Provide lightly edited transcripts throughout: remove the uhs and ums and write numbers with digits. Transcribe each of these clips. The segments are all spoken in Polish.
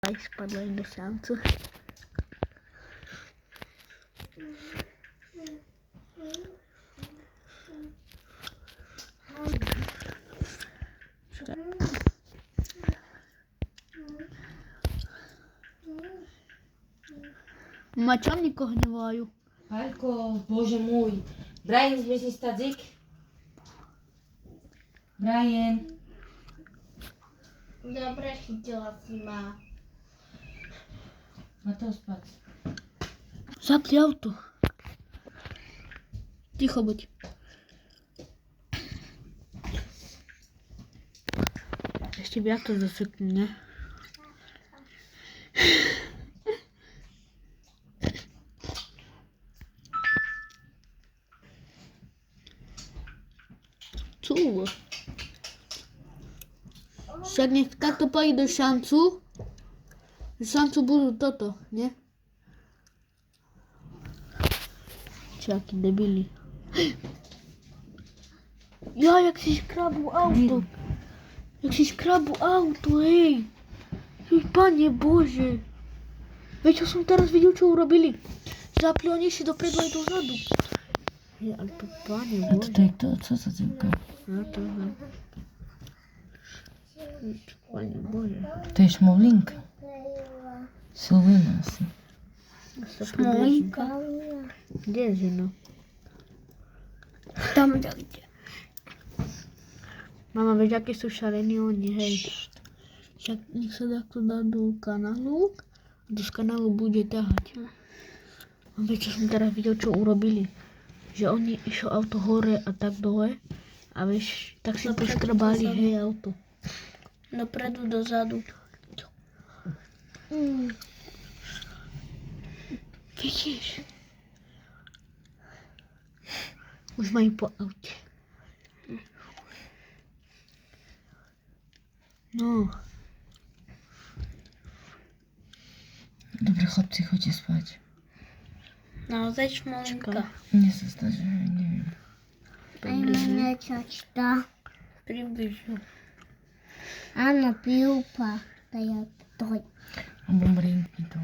Aj spadla do seansu. Mačom nikoho nevolajú. Aľko, bože môj. Brian, zmiesni stadzik. Brian. Dobre, chytila si ma. Na to spať. Zapli auto. Ticho buď. Ešte viac to zasekne, ne? Cúl. Však nech takto pôjde do šancu. Šancu budú toto, nie? Čo, akí debili. Ja, jak si škrabu auto. Jak si škrabu auto, hej. Hej, Pane Bože. Veď čo som teraz videl, čo urobili. Zapli oni si dopredu aj dozadu. Hej, ale to Pane A Bože. toto je to, co sa cívka? No to no. Pane Bože. To je šmovlinka. Slovena asi. Šmolinka. Kde je žena? Tam ďalej. Mama, vieš, akí sú šalení oni, hej. Však nech sa takto dá do kanálu a do z kanálu bude ťahať. A vieš, čo som teraz videl, čo urobili? Že oni išlo auto hore a tak dole a vieš, tak si Dopredu, poškrabali, dozadu. hej, auto. Dopredu, dozadu. Vidíš? Už majú po aute. No. Dobre, chlapci, choďte spať. Naozaj šmolinka. Mne sa zdá, že neviem. Nečačta. Približu. Áno, pípa. To je to. A bombrinkni to.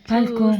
Paľko.